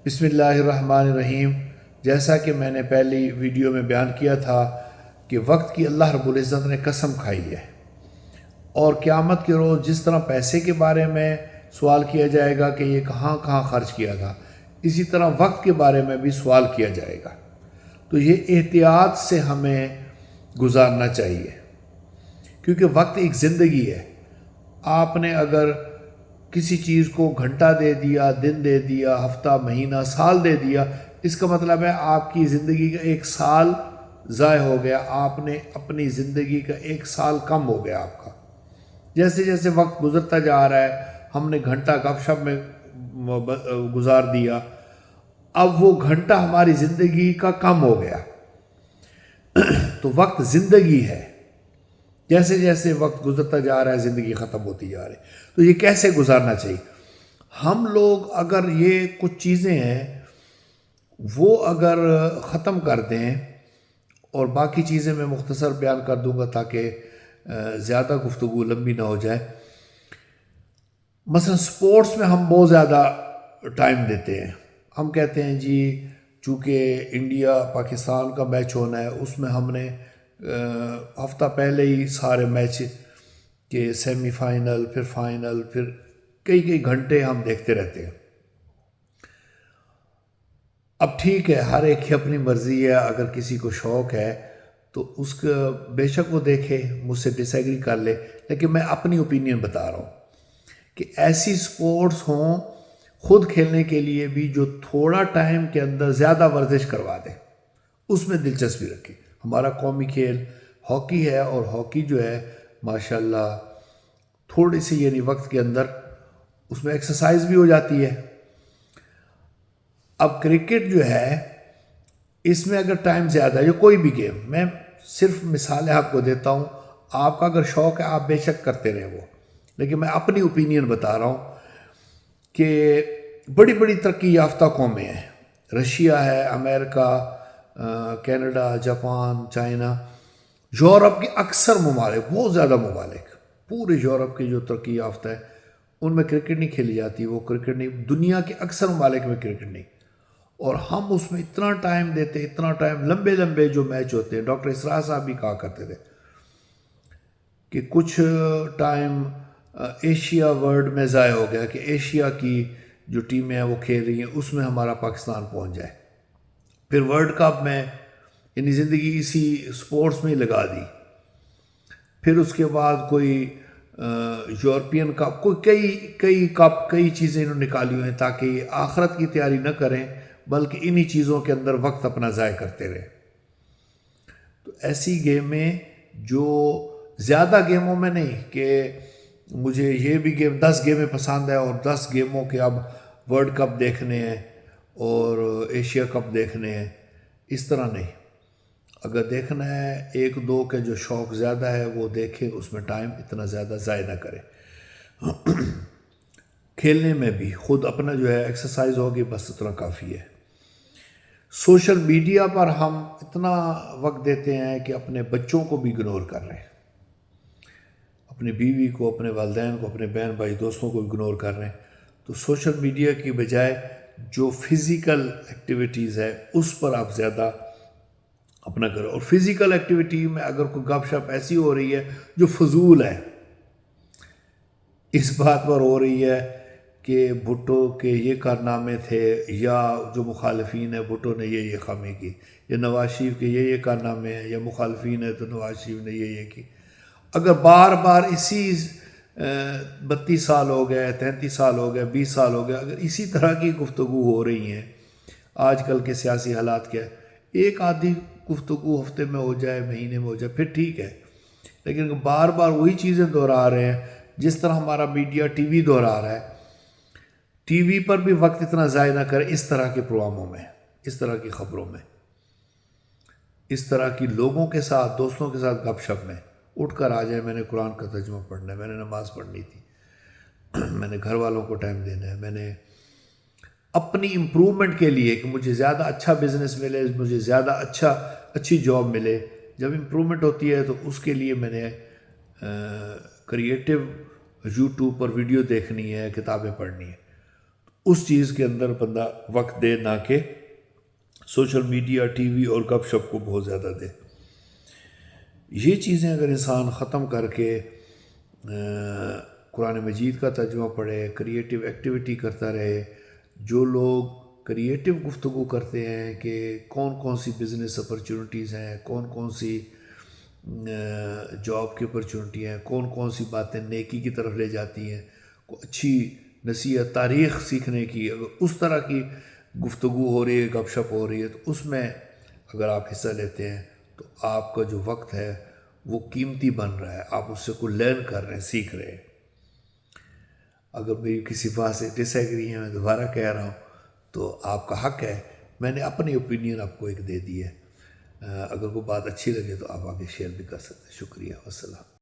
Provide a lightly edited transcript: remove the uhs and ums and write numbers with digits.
بسم اللہ الرحمن الرحیم۔ جیسا کہ میں نے پہلی ویڈیو میں بیان کیا تھا کہ وقت کی اللہ رب العزت نے قسم کھائی ہے، اور قیامت کے روز جس طرح پیسے کے بارے میں سوال کیا جائے گا کہ یہ کہاں کہاں خرچ کیا تھا، اسی طرح وقت کے بارے میں بھی سوال کیا جائے گا۔ تو یہ احتیاط سے ہمیں گزارنا چاہیے، کیونکہ وقت ایک زندگی ہے۔ آپ نے اگر کسی چیز کو گھنٹہ دے دیا، دن دے دیا، ہفتہ، مہینہ، سال دے دیا، اس کا مطلب ہے آپ کی زندگی کا ایک سال ضائع ہو گیا، آپ نے اپنی زندگی کا ایک سال کم ہو گیا آپ کا۔ جیسے جیسے وقت گزرتا جا رہا ہے، ہم نے گھنٹہ گپ شپ میں گزار دیا، اب وہ گھنٹہ ہماری زندگی کا کم ہو گیا۔ تو وقت زندگی ہے، جیسے جیسے وقت گزرتا جا رہا ہے زندگی ختم ہوتی جا رہی ہے۔ تو یہ کیسے گزارنا چاہیے؟ ہم لوگ اگر یہ کچھ چیزیں ہیں وہ اگر ختم کر دیں، اور باقی چیزیں میں مختصر بیان کر دوں گا تاکہ زیادہ گفتگو لمبی نہ ہو جائے۔ مثلا سپورٹس میں ہم بہت زیادہ ٹائم دیتے ہیں، ہم کہتے ہیں جی چونکہ انڈیا پاکستان کا میچ ہونا ہے، اس میں ہم نے ہفتہ پہلے ہی سارے میچ کے سیمی فائنل، پھر فائنل، پھر کئی گھنٹے ہم دیکھتے رہتے ہیں۔ اب ٹھیک ہے، ہر ایک کی اپنی مرضی ہے، اگر کسی کو شوق ہے تو اس کا بے شک وہ دیکھے، مجھ سے ڈس ایگری کر لے، لیکن میں اپنی اوپینین بتا رہا ہوں کہ ایسی سپورٹس ہوں خود کھیلنے کے لیے بھی جو تھوڑا ٹائم کے اندر زیادہ ورزش کروا دیں، اس میں دلچسپی رکھیں۔ ہمارا قومی کھیل ہاکی ہے، اور ہاکی جو ہے ماشاءاللہ تھوڑی سی یعنی وقت کے اندر اس میں ایکسرسائز بھی ہو جاتی ہے۔ اب کرکٹ جو ہے اس میں اگر ٹائم زیادہ ہے، یا کوئی بھی گیم، میں صرف مثالیں آپ کو دیتا ہوں، آپ کا اگر شوق ہے آپ بے شک کرتے رہیں وہ، لیکن میں اپنی اوپینین بتا رہا ہوں کہ بڑی بڑی ترقی یافتہ قومیں ہیں، رشیا ہے، امریکہ، کینیڈا، جاپان، چائنا، یورپ کے اکثر ممالک، بہت زیادہ ممالک، پورے یورپ کے جو ترقی یافتہ ہے ان میں کرکٹ نہیں کھیلی جاتی، وہ کرکٹ نہیں، دنیا کے اکثر ممالک میں کرکٹ نہیں، اور ہم اس میں اتنا ٹائم دیتے، اتنا ٹائم، لمبے لمبے جو میچ ہوتے ہیں۔ ڈاکٹر اسرار صاحب بھی کہا کرتے تھے کہ کچھ ٹائم ایشیا ورلڈ میں ضائع ہو گیا، کہ ایشیا کی جو ٹیمیں ہیں وہ کھیل رہی ہیں، اس میں ہمارا پاکستان پہنچ جائے۔ پھر ورلڈ کپ میں یعنی زندگی اسی سپورٹس میں ہی لگا دی۔ پھر اس کے بعد کوئی یورپین کپ، کوئی کئی کپ، کئی چیزیں انہوں نے نکالی ہوئی ہیں تاکہ یہ آخرت کی تیاری نہ کریں بلکہ انہی چیزوں کے اندر وقت اپنا ضائع کرتے رہیں۔ تو ایسی گیمیں جو زیادہ گیموں میں نہیں کہ مجھے یہ بھی گیم 10 گیمیں پسند ہے اور 10 گیموں کے اب ورلڈ کپ دیکھنے ہیں اور ایشیا کپ دیکھنے ہیں، اس طرح نہیں۔ اگر دیکھنا ہے ایک دو کے جو شوق زیادہ ہے وہ دیکھیں، اس میں ٹائم اتنا زیادہ ضائع نہ کرے۔ کھیلنے میں بھی خود اپنا جو ہے ایکسرسائز ہوگی، بس اتنا کافی ہے۔ سوشل میڈیا پر ہم اتنا وقت دیتے ہیں کہ اپنے بچوں کو بھی اگنور کر رہے ہیں، اپنی بیوی کو، اپنے والدین کو، اپنے بہن بھائی دوستوں کو اگنور کر رہے ہیں۔ تو سوشل میڈیا کی بجائے جو فزیکل ایکٹیویٹیز ہے اس پر آپ زیادہ اپنا کرو۔ اور فزیکل ایکٹیویٹی میں اگر کوئی گپ شپ ایسی ہو رہی ہے جو فضول ہے، اس بات پر ہو رہی ہے کہ بھٹو کے یہ کارنامے تھے، یا جو مخالفین ہیں بھٹو نے یہ خامی کی، یا نواز شریف کے یہ کارنامے ہیں، یا مخالفین ہیں تو نواز شریف نے یہ کی، اگر بار بار اسی 32 سال ہو گئے، 33 سال ہو گئے، 20 سال ہو گئے، اگر اسی طرح کی گفتگو ہو رہی ہیں، آج کل کے سیاسی حالات کیا ہے، ایک آدھی گفتگو ہفتے میں ہو جائے، مہینے میں ہو جائے، پھر ٹھیک ہے، لیکن بار بار وہی چیزیں دہرا رہے ہیں، جس طرح ہمارا میڈیا ٹی وی دہرا رہا ہے، ٹی وی پر بھی وقت اتنا ضائع نہ کرے اس طرح کے پروگراموں میں، اس طرح کی خبروں میں، اس طرح کی لوگوں کے ساتھ، دوستوں کے ساتھ گپ شپ میں اٹھ کر آ جائے، میں نے قرآن کا ترجمہ پڑھنا ہے، میں نے نماز پڑھنی تھی، میں نے گھر والوں کو ٹائم دینا ہے، میں نے اپنی امپرومنٹ کے لیے کہ مجھے زیادہ اچھا بزنس ملے، مجھے زیادہ اچھی جاب ملے، جب امپرومنٹ ہوتی ہے تو اس کے لیے میں نے کریٹو یوٹیوب پر ویڈیو دیکھنی ہے، کتابیں پڑھنی ہے۔ اس چیز کے اندر بندہ وقت دے، نہ کہ سوشل میڈیا، ٹی وی اور گپ شپ کو بہت زیادہ دے۔ یہ چیزیں اگر انسان ختم کر کے قرآن مجید کا ترجمہ پڑھے، کریٹیو ایکٹیویٹی کرتا رہے، جو لوگ کریٹیو گفتگو کرتے ہیں کہ کون کون سی بزنس اپرچونٹیز ہیں، کون کون سی جاب کی اپرچونٹی ہیں، کون کون سی باتیں نیکی کی طرف لے جاتی ہیں، اچھی نصیحت، تاریخ سیکھنے کی، اگر اس طرح کی گفتگو ہو رہی ہے، گپ شپ ہو رہی ہے، تو اس میں اگر آپ حصہ لیتے ہیں تو آپ کا جو وقت ہے وہ قیمتی بن رہا ہے، آپ اس سے کوئی لرن کر رہے ہیں، سیکھ رہے ہیں۔ اگر میری کسی بات سے ڈس ایگری ہے، میں دوبارہ کہہ رہا ہوں، تو آپ کا حق ہے، میں نے اپنی اوپینین آپ کو ایک دے دی ہے، اگر وہ بات اچھی لگے تو آپ آگے شیئر بھی کر سکتے ہیں۔ شکریہ، والسلام۔